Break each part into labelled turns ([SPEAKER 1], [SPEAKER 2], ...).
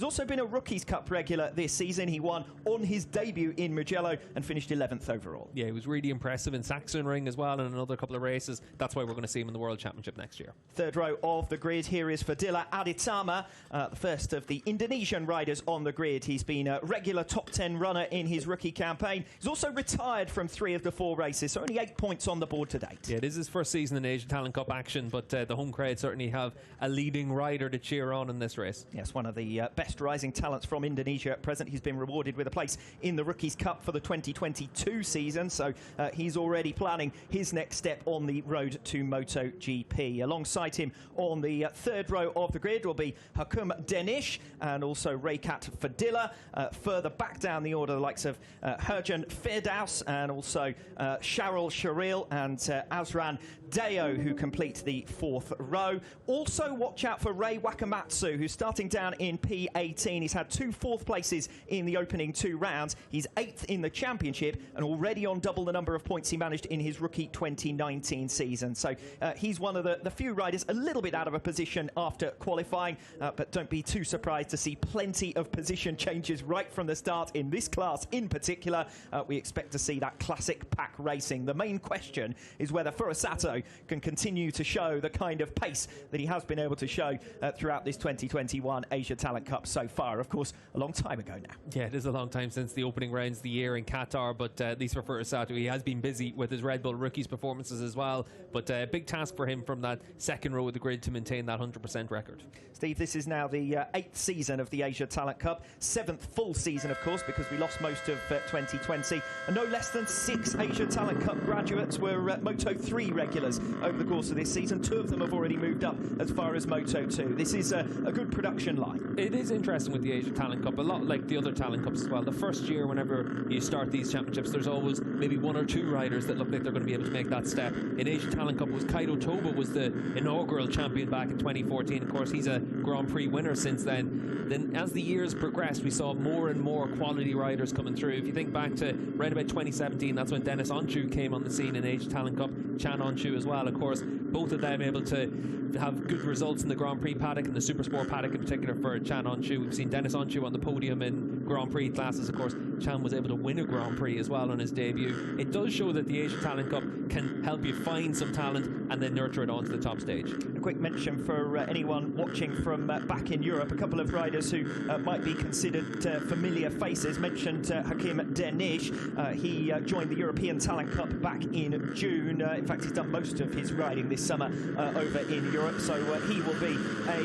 [SPEAKER 1] He's also been a Rookies Cup regular this season. He won on his debut in Mugello and finished 11th overall.
[SPEAKER 2] Yeah, he was really impressive in Sachsenring as well, and another couple of races. That's why we're going to see him in the World Championship next year.
[SPEAKER 1] Third row of the grid, here is Fadila Aditama, the first of the Indonesian riders on the grid. He's been a regular top 10 runner in his rookie campaign. He's also retired from 3 of the 4 races, so only 8 points on the board to date.
[SPEAKER 2] Yeah, it is his first season in Asian Talent Cup action, but the home crowd certainly have a leading rider to cheer on in this race.
[SPEAKER 1] Yes, one of the best rising talents from Indonesia at present. He's been rewarded with a place in the Rookies Cup for the 2022 season, so he's already planning his next step on the road to MotoGP. Alongside him on the third row of the grid will be Hakum Denish and also Raykat Fadila. Further back down the order, the likes of Herjan Firdaus and also Sharil Sharil and Azran Deo, who complete the fourth row. Also watch out for Ray Wakamatsu, who's starting down in P18. He's had 2 fourth places in the opening 2 rounds. He's 8th in the championship and already on double the number of points he managed in his rookie 2019 season. So he's one of the few riders a little bit out of a position after qualifying, but don't be too surprised to see plenty of position changes right from the start in this class in particular. We expect to see that classic pack racing. The main question is whether Furusato can continue to show the kind of pace that he has been able to show throughout this 2021 Asia Talent Cup so far. Of course, a long time ago now.
[SPEAKER 2] Yeah, it is a long time since the opening rounds of the year in Qatar, but at least for Furusato, he has been busy with his Red Bull Rookies performances as well. But a big task for him from that second row of the grid to maintain that 100% record.
[SPEAKER 1] Steve, this is now the 8th season of the Asia Talent Cup. 7th full season, of course, because we lost most of 2020. And no less than 6 Asia Talent Cup graduates were Moto3 regulars over the course of this season. 2 of them have already moved up as far as Moto2. This is a good production line.
[SPEAKER 2] It is interesting with the Asia Talent Cup, a lot like the other Talent Cups as well. The first year, whenever you start these championships, there's always maybe 1 or 2 riders that look like they're going to be able to make that step. In Asia Talent Cup, was Kaito Toba was the inaugural champion back in 2014. Of course, he's a Grand Prix winner since then. Then as the years progressed, we saw more and more quality riders coming through. If you think back to right about 2017, that's when Dennis Onchu came on the scene in Asia Talent Cup, Chan Onchu as well. Of course, both of them able to have good results in the Grand Prix paddock and the Super Sport paddock in particular for Chan Onchu. We've seen Dennis Onchu on the podium in Grand Prix classes. Of course, Chan was able to win a Grand Prix as well on his debut. It does show that the Asia Talent Cup can help you find some talent and then nurture it onto the top stage.
[SPEAKER 1] A quick mention for anyone watching from back in Europe, a couple of riders who might be considered familiar faces. Mentioned Hakim Denish. He joined the European Talent Cup back in June. In fact, he's done most of his riding this summer over in Europe, so he will be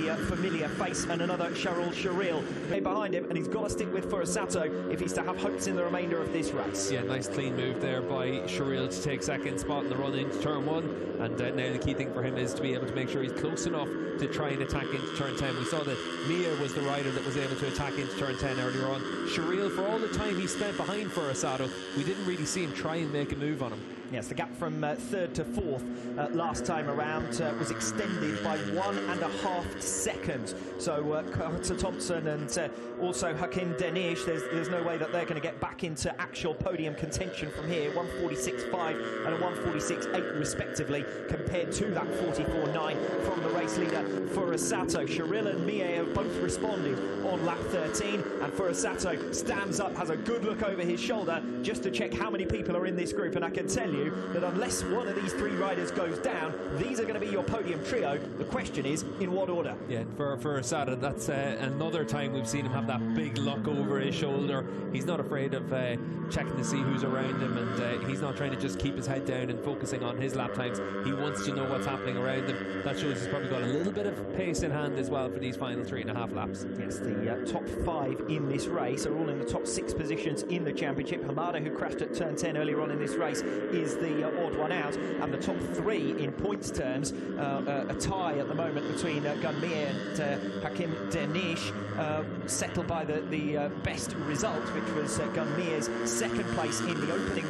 [SPEAKER 1] a familiar face. And another Sharil Sharil behind him, and he's got to stick with Furusato if he's to have hopes in the remainder of this race.
[SPEAKER 2] Yeah, nice clean move there by Sharil to take second spot in the run into turn 1. And now the key thing for him is to be able to make sure he's close enough to try and attack into turn 10. We saw that Mia was the rider that was able to attack into turn 10 earlier on. Sharil, for all the time he spent behind Furusato, we didn't really see him try and make a move on him.
[SPEAKER 1] Yes, the gap from 3rd to 4th last time around was extended by 1.5 seconds. So Carter Thompson and also Hakim Denish, there's no way that they're going to get back into actual podium contention from here. 146.5 and a 146.8 respectively, compared to that 44.9 from the race leader Furusato. Sharil and Mie have both responded on lap 13, and Furusato stands up, has a good look over his shoulder just to check how many people are in this group, and I can tell you that unless one of these 3 riders goes down, these are going to be your podium trio. The question is, in what order?
[SPEAKER 2] Yeah, for Furusato, that's another time we've seen him have that big look over his shoulder. He's not afraid of checking to see who's around him, and he's not trying to just keep his head down and focusing on his lap times. He wants to know what's happening around him. That shows he's probably got a little bit of pace in hand as well for these final 3.5 laps.
[SPEAKER 1] Yes, the top 5 in this race are all in the top 6 positions in the championship. Hamada, who crashed at turn 10 earlier on in this race, is the odd one out, and the top 3 in points terms, a tie at the moment between Gunmir and Hakim Denish, settled by the best result, which was Gunmir's 2nd place in the opening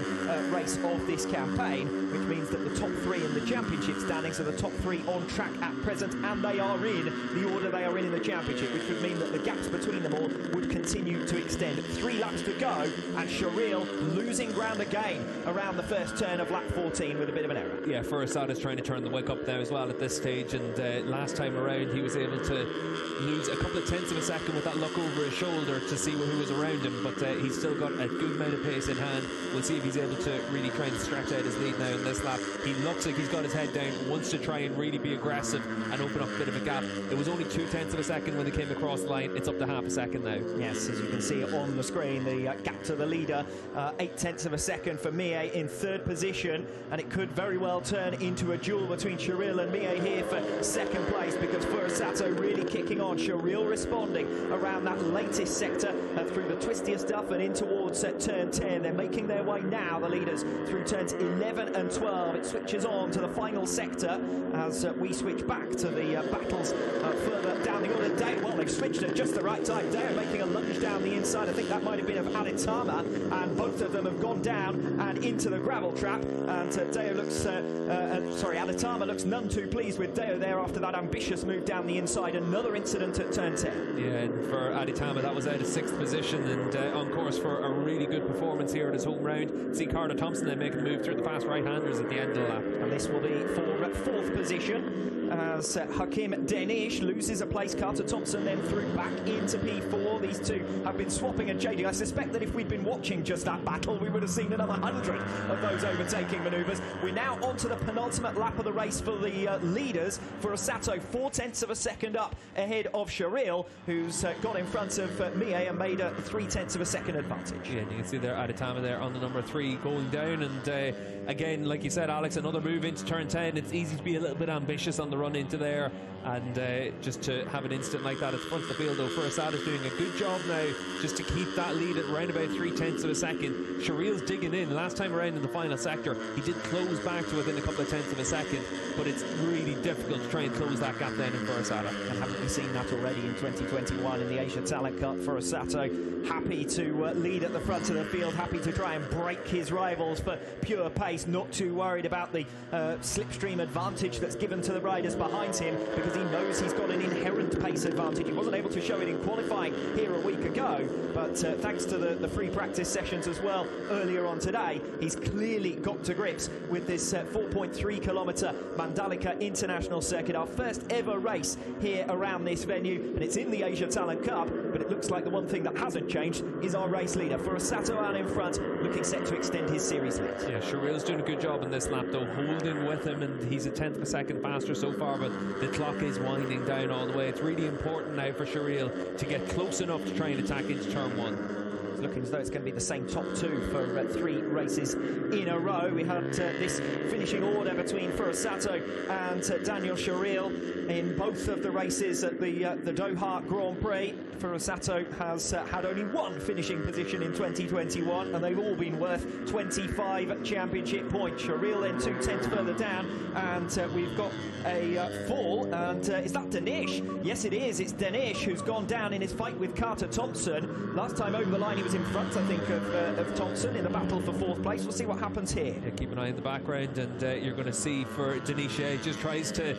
[SPEAKER 1] race of this campaign, which means that the top 3 in the championship standings are the top 3 on track at present, and they are in the order they are in the championship, which would mean that the gaps between them all would continue continue to extend. 3 laps to go, and Sherrill losing ground again around the first turn of lap 14 with a bit of an error.
[SPEAKER 2] Yeah, Furasad is trying to turn the wick up now as well at this stage, and last time around he was able to lose a couple of tenths of a second with that look over his shoulder to see who was around him, but he's still got a good amount of pace in hand. We'll see if he's able to really try and stretch out his lead now in this lap. He looks like he's got his head down, wants to try and really be aggressive and open up a bit of a gap. It was only 2 tenths of a second when they came across the line. It's up to half a second now.
[SPEAKER 1] Yes, as you can see on the screen, the gap to the leader, 8 tenths of a second for Mie in 3rd position, and it could very well turn into a duel between Sherrill and Mie here for 2nd place, because Furasato really kicking on. Sherrill responding around that latest sector through the twistier stuff and in towards turn 10. They're making their way now, the leaders, through turns 11 and 12. It switches on to the final sector as we switch back to the battles further down the order. Dale, well, they've switched at just the right time. Dale making a lunge down the inside. I think that might have been of Aditama, and both of them have gone down and into the gravel trap. And Deo looks, Aditama looks none too pleased with Deo there after that ambitious move down the inside. Another incident at turn 10.
[SPEAKER 2] Yeah, and for Aditama, that was out of 6th position, and on course for a really good performance here at his home round. See Carter Thompson then making the move through the fast right-handers at the end of the lap.
[SPEAKER 1] And this will be for 4th position as Hakim Danish loses a place. Carter Thompson then through back into P4. These two have been swapping and changing. I suspect that if we'd been watching just that battle, we would have seen another 100 of those overtaking manoeuvres. We're now on to the penultimate lap of the race for the leaders. Furasato 4 tenths of a second up ahead of Sherrill, who's got in front of Mie and made a 3 tenths of a second advantage.
[SPEAKER 2] Yeah, and you can see there Aditama there on the number 3 going down, and again, like you said, Alex, another move into turn 10. It's easy to be a little bit ambitious on the run into there, and just to have an instant like that at the front of the field, though. Furasad is doing a good job now just to keep that lead at around about 3 tenths of a second. Sherrill's digging in. Last time around in the final sector, he did close back to within a couple of tenths of a second, but it's really difficult to try and close that gap then in Furasada.
[SPEAKER 1] And haven't we seen that already in 2021 in the Asia Talent Cup? Furasato happy to lead at the front of the field, happy to try and break his rivals for pure pace, not too worried about the slipstream advantage that's given to the riders behind him, because he knows he's got an inherent pace advantage. He wasn't able to show it in qualifying here a week ago, but thanks to the free practice sessions as well earlier on today, he's clearly got to grips with this 4.3 kilometre Mandalika International Circuit, our first ever race here around this venue, and it's in the Asia Talent Cup. But it looks like the one thing that hasn't changed is our race leader. Furasato out in front, looking set to extend his series lead.
[SPEAKER 2] Yeah, Sherrill's doing a good job in this lap, though, holding with him, and he's a 10th of a second faster so far, but the clock is winding down all the way. It's really important now for Sherrill to get close enough to try and attack into turn 1.
[SPEAKER 1] It's looking as though it's going to be the same top 2 for 3 races in a row. We had this finishing order between Furasato and Daniel Sherrill in both of the races at the Doha Grand Prix. Furasato has had only 1 finishing position in 2021, and they've all been worth 25 championship points. Sherrill then 2 tenths further down, and we've got a fall, and is that Danish? Yes, it is. It's Danish who's gone down in his fight with Carter Thompson. Last time over the line, he was in front, I think, of Thompson in the battle for 4th place. We'll see what happens here.
[SPEAKER 2] Yeah, keep an eye in the background, and you're going to see for Denisha, he just tries to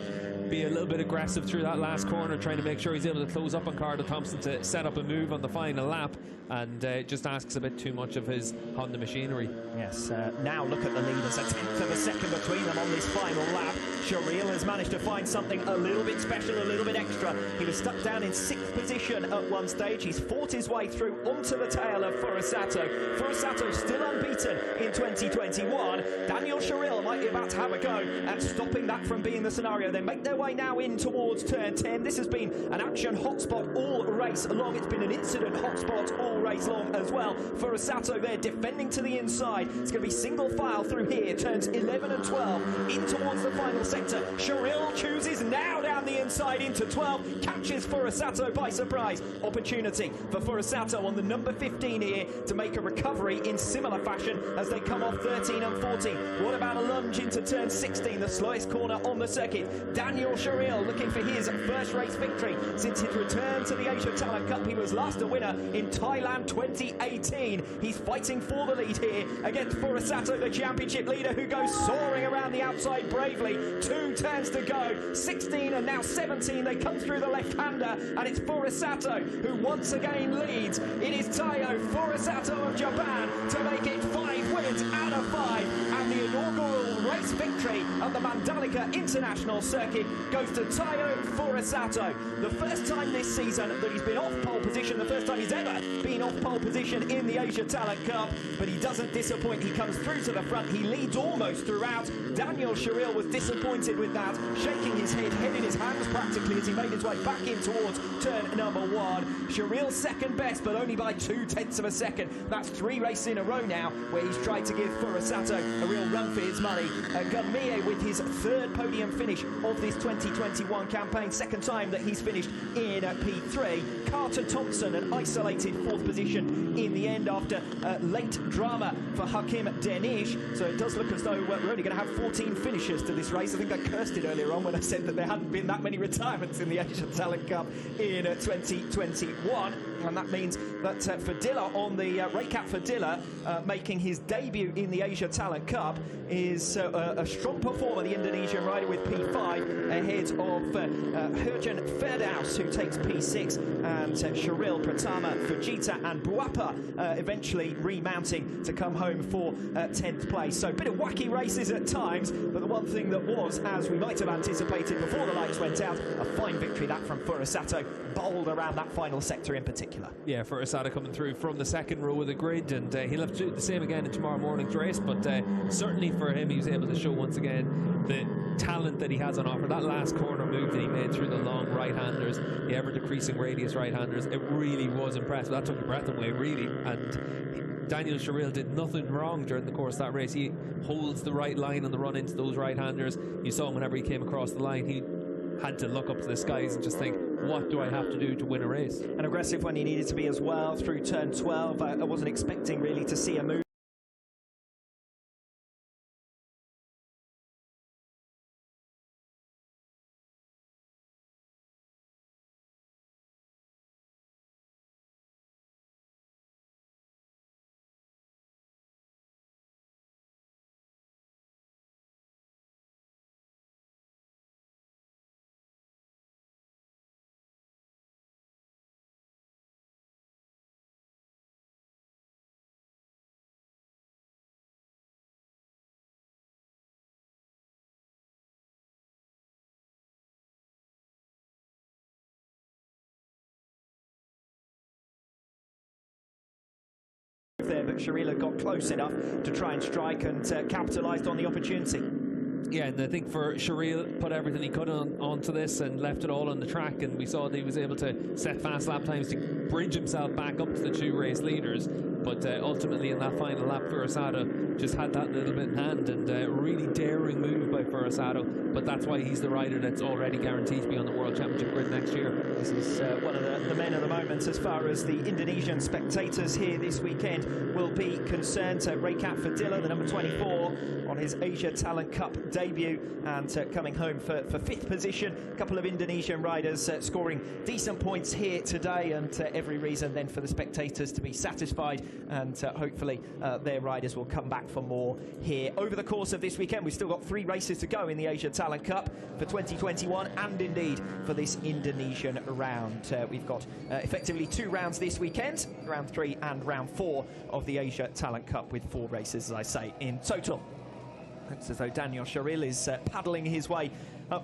[SPEAKER 2] be a little bit aggressive through that last corner, trying to make sure he's able to close up on Carter Thompson to set up a move on the final lap, and just asks a bit too much of his Honda machinery.
[SPEAKER 1] Yes, now look at the leaders, a 10th of a second between them on this final lap. Sherrill has managed to find something a little bit special, a little bit extra. He was stuck down in 6th position at one stage. He's fought his way through onto the tail of Furasato. Furasato still unbeaten in 2021. Daniel Sherrill might be about to have a go at stopping that from being the scenario. They make their way now in towards turn 10. This has been an action hotspot all race long. It's been an incident hotspot all race long as well. Furasato there defending to the inside. It's going to be single file through here, turns 11 and 12 in towards the final sector. Sherrill chooses now down the inside into 12, catches Furasato by surprise. Opportunity for Furasato on the number 15 here to make a recovery in similar fashion as they come off 13 and 14. What about a lunge into turn 16, the slowest corner on the circuit? Daniel Sherrill looking for his first race victory since his return to the Asia Talent Cup. He was last a winner in Thailand 2018. He's fighting for the lead here against Furasato, the championship leader, who goes soaring around the outside bravely. 2 turns to go, 16 and now 17. They come through the left-hander, and it's Furusato who once again leads. It is Taiyo Furusato of Japan to make it 5 wins out of 5, and the inaugural race victory at the Mandalika International Circuit goes to Taiyo Furusato. The first time this season that he's been off pole position, the first time he's ever been off pole position in the Asia Talent Cup, but he doesn't disappoint. He comes through to the front. He leads almost throughout. Daniel Sharil was disappointed with that, shaking his head in his hands practically as he made his way back in towards turn number 1. Sharil second best, but only by 0.2 of a second. That's 3 races in a row now where he's tried to give Furusato a real run for his money. Gunmie with his 3rd podium finish of this 2021 campaign, 2nd time that he's finished in P3. Carter Thompson, an isolated 4th position in the end after late drama for Hakim Denish. So it does look as though we're only going to have 14 finishers to this race. I think I cursed it earlier on when I said that there hadn't been that many retirements in the Asia Talent Cup in 2021. And that means that Fadilla on the Raycat Fadilla making his debut in the Asia Talent Cup is a strong performer, the Indonesian rider, with P5 ahead of Herjan Ferdaus, who takes P6, and Sharil, Pratama, Fujita and Buapa eventually remounting to come home for 10th place. So a bit of wacky races at times, but the one thing that was, as we might have anticipated before the lights went out, a fine victory that from Furusato, bowled around that final sector in particular.
[SPEAKER 2] Yeah, Furusato coming through from the 2nd row of the grid, and he'll have to do the same again in tomorrow morning's race, but certainly for him, he was able to show once again the talent that he has on offer. That last corner move that he made through the long right-handers, the ever-decreasing radius right-handers, it really was impressive. That took your breath away, really, and Daniel Sharil did nothing wrong during the course of that race. He holds the right line on the run into those right-handers. You saw him whenever he came across the line, he had to look up to the skies and just think, what do I have to do to win a race?
[SPEAKER 1] And aggressive when he needed to be as well through turn 12. I wasn't expecting really to see a move there, but Sharila got close enough to try and strike and capitalised on the opportunity.
[SPEAKER 2] Yeah, and I think for Sharil, put everything he could onto this and left it all on the track, and we saw that he was able to set fast lap times to bridge himself back up to the 2 race leaders, but ultimately in that final lap, Furusato just had that little bit in hand, and a really daring move by Furusato, but that's why he's the rider that's already guaranteed to be on the World Championship grid next year.
[SPEAKER 1] This is one of the men of the moment as far as the Indonesian spectators here this weekend will be concerned. So Raycat Fadilla, the number 24, on his Asia Talent Cup debut, and coming home for 5th position. A couple of Indonesian riders scoring decent points here today, and every reason then for the spectators to be satisfied, and hopefully their riders will come back for more here over the course of this weekend. We've still got 3 races to go in the Asia Talent Cup for 2021, and indeed for this Indonesian round. We've got effectively 2 rounds this weekend, round 3 and round 4 of the Asia Talent Cup, with 4 races, as I say, in total. Looks as though Daniel Sharil is paddling his way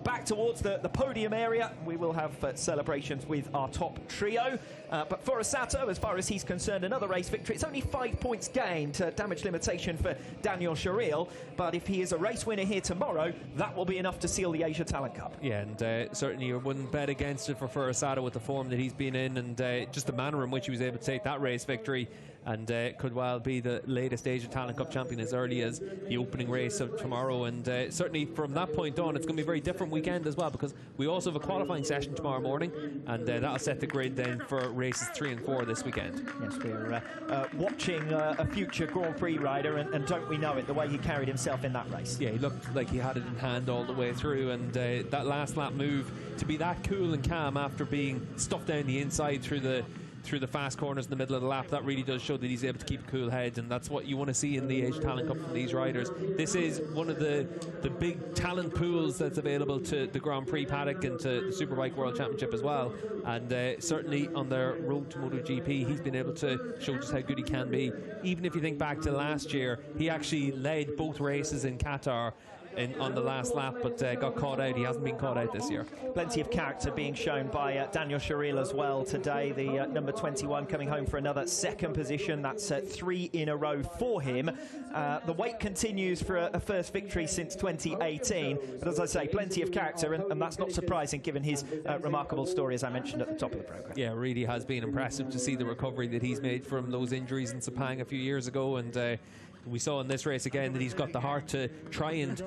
[SPEAKER 1] back towards the podium area. We will have celebrations with our top trio. But Furusato, as far as he's concerned, another race victory. It's only 5 points gained, damage limitation for Daniel Sharil. But if he is a race winner here tomorrow, that will be enough to seal the Asia Talent Cup.
[SPEAKER 2] Yeah, and certainly you wouldn't bet against it for Furusato with the form that he's been in, and just the manner in which he was able to take that race victory, and could well be the latest Asia Talent Cup champion as early as the opening race of tomorrow. And certainly from that point on, it's going to be a very different weekend as well, because we also have a qualifying session tomorrow morning, and that'll set the grid then for races 3 and 4 this weekend.
[SPEAKER 1] Yes, we're watching a future Grand Prix rider, and don't we know it, the way he carried himself in that race.
[SPEAKER 2] Yeah, he looked like he had it in hand all the way through, and that last lap move, to be that cool and calm after being stuffed down the inside through the through the fast corners in the middle of the lap. That really does show that he's able to keep a cool head, and that's what you want to see in the Asia Talent Cup from these riders. This is one of the big talent pools that's available to the Grand Prix paddock and to the Superbike World Championship as well, and certainly on their road to MotoGP he's been able to show just how good he can be. Even if you think back to last year, he actually led both races in Qatar on the last lap, but got caught out. He hasn't been caught out this year.
[SPEAKER 1] Plenty of character being shown by Daniel Sharil as well today. The number 21 coming home for another second position. That's 3 in a row for him. The wait continues for a first victory since 2018. But as I say, plenty of character, and that's not surprising given his remarkable story, as I mentioned at the top of the programme.
[SPEAKER 2] Yeah, really has been impressive to see the recovery that he's made from those injuries in Sepang a few years ago, and we saw in this race again that he's got the heart to try and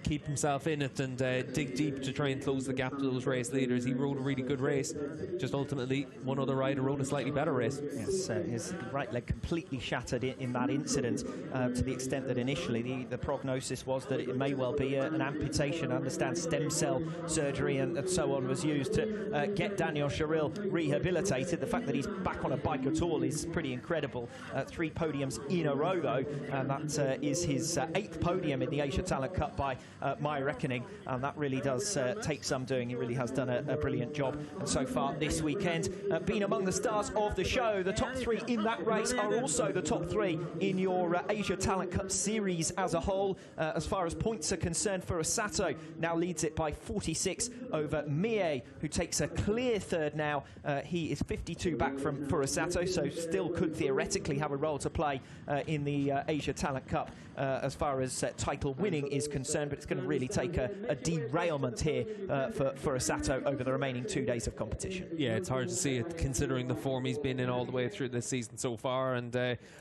[SPEAKER 2] keep himself in it and dig deep to try and close the gap to those race leaders. He rode a really good race, just ultimately one other rider rode a slightly better race.
[SPEAKER 1] Yes, his right leg completely shattered in that incident, to the extent that initially the prognosis was that it may well be an amputation. I understand stem cell surgery and so on was used to get Daniel Sharil rehabilitated. The fact that he's back on a bike at all is pretty incredible. 3 podiums in a row though, and that is his 8th podium in the Asia Talent Cup by my reckoning, and that really does take some doing. He really has done a brilliant job, and so far this weekend been among the stars of the show. The top 3 in that race are also the top 3 in your Asia Talent Cup series as a whole. As far as points are concerned, Furusato now leads it by 46 over Mie, who takes a clear third now. He is 52 back from Furusato, so still could theoretically have a role to play in the Asia Talent Cup as far as title winning is concerned, but it's going to really take a derailment here for Furusato over the remaining 2 days of competition.
[SPEAKER 2] Yeah, it's hard to see it considering the form he's been in all the way through this season so far, and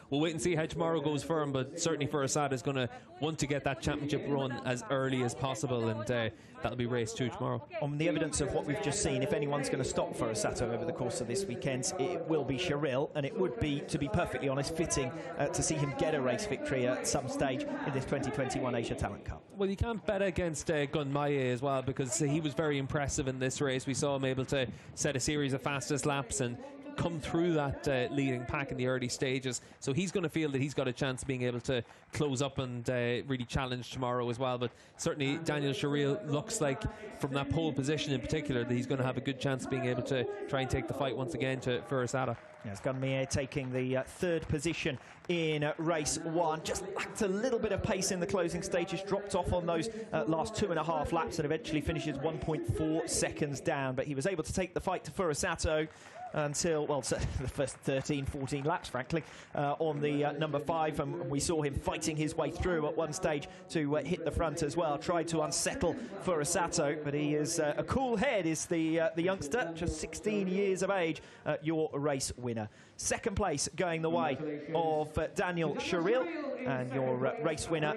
[SPEAKER 2] we'll wait and see how tomorrow goes for him, but certainly Furusato is going to want to get that championship run as early as possible, and that'll be race 2 tomorrow.
[SPEAKER 1] On the evidence of what we've just seen, if anyone's going to stop Furusato over the course of this weekend, it will be Sharil, and it would be, to be perfectly honest, fitting to see him get a race victory at some stage in this 2021 Asia Talent Cup.
[SPEAKER 2] Well, you can't bet against Gunmaye as well, because he was very impressive in this race. We saw him able to set a series of fastest laps and come through that leading pack in the early stages, so he's going to feel that he's got a chance of being able to close up and really challenge tomorrow as well. But certainly Daniel Sharil looks like, from that pole position in particular, that he's going to have a good chance of being able to try and take the fight once again to Furusato.
[SPEAKER 1] Yes, Gunmaye taking the 3rd position in race 1. Just lacked a little bit of pace in the closing stages, dropped off on those last 2.5 laps and eventually finishes 1.4 seconds down. But he was able to take the fight to Furusato until, well, the first 13, 14 laps, frankly, on the number 5, and we saw him fighting his way through at one stage to hit the front as well. Tried to unsettle Furusato, but he is a cool head, is the youngster, just 16 years of age, your race winner. Second place going the way of Daniel Sharil, and your race winner,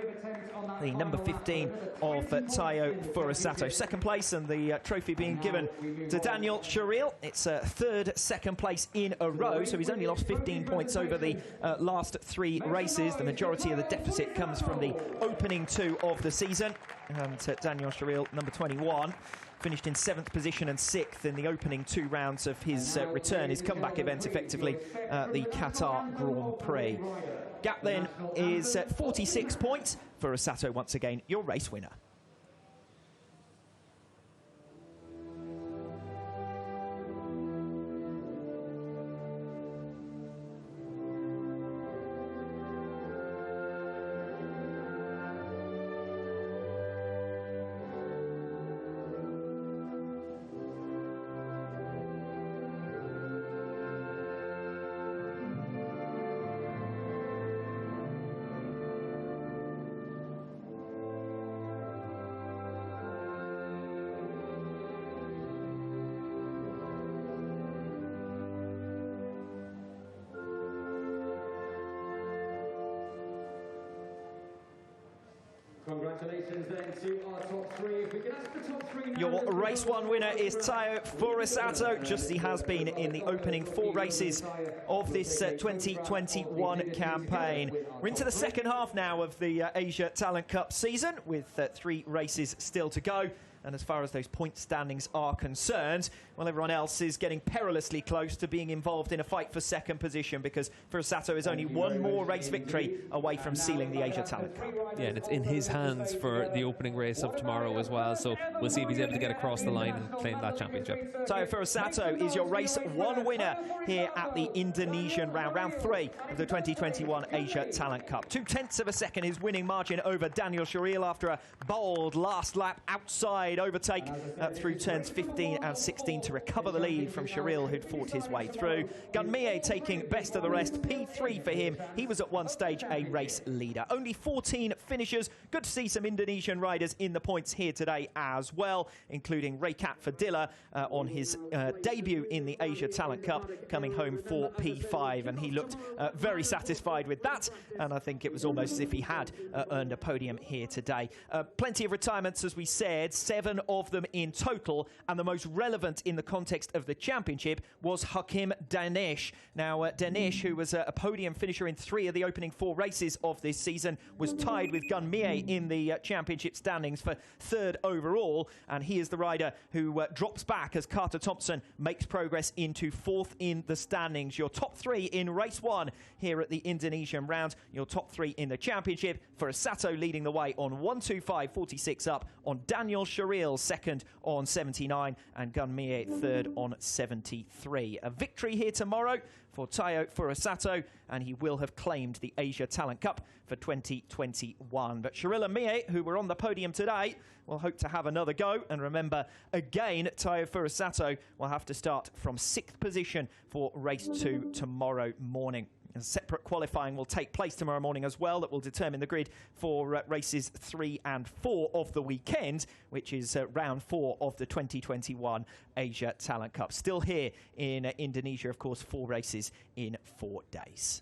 [SPEAKER 1] the number 15 of Tayo Furusato. Second place, and the trophy being given to Daniel Sharil. It's a 3rd second place in a row, so he's only lost 15 points over the last 3 races. The majority of the deficit comes from the opening 2 of the season, and Daniel Sharil, number 21, finished in 7th position and 6th in the opening 2 rounds of his return, his comeback event, effectively, the Qatar Grand Prix. Gap then is 46 points. Furusato, once again, your race winner.
[SPEAKER 3] Congratulations then to our top 3. If we can ask the top 3 now.
[SPEAKER 1] Your race 1 winner is Tayo Furusato, just as he has been in the opening 4 races of this 2021 campaign. We're into the second half now of the Asia Talent Cup season, with 3 races still to go. And as far as those point standings are concerned, well, everyone else is getting perilously close to being involved in a fight for second position, because Furusato is only one more race victory away from sealing the Asia Talent Cup.
[SPEAKER 2] Yeah, and it's in his hands for the opening race of tomorrow as well, so we'll see if he's able to get across the line and claim that championship.
[SPEAKER 1] Tayo Furusato is your race 1 winner here at the Indonesian round 3 of the 2021 Asia Talent Cup. 0.2 of a second his winning margin over Daniel Sharil after a bold last lap outside overtake through turns 15 and 16 to recover the lead from Sharil, who'd fought his way through. Gunmie taking best of the rest, P3 for him. He was at one stage a race leader. Only 14 finishers. Good to see some Indonesian riders in the points here today as well, including Raykat Fadilla on his debut in the Asia Talent Cup, coming home for P5, and he looked very satisfied with that, and I think it was almost as if he had earned a podium here today. Plenty of retirements, as we said, 7 of them in total, and the most relevant in the context of the championship was Hakim Danish. Now, Danish, who was a podium finisher in 3 of the opening 4 races of this season, was tied with Gunmie in the championship standings for 3rd overall, and he is the rider who drops back as Carter Thompson makes progress into 4th in the standings. Your top 3 in race 1 here at the Indonesian round, your top 3 in the championship. Furusato leading the way on 125.46 up on Daniel Sharil, 2nd on 79, and Gunmie 3rd on 73. A victory here tomorrow for Tayo Furusato, and he will have claimed the Asia Talent Cup for 2021. But Sharil and Mie, who were on the podium today, will hope to have another go. And remember, again, Tayo Furusato will have to start from 6th position for race 2 tomorrow morning. A separate qualifying will take place tomorrow morning as well, that will determine the grid for races 3 and 4 of the weekend, which is round 4 of the 2021 Asia Talent Cup. Still here in Indonesia, of course, 4 races in 4 days.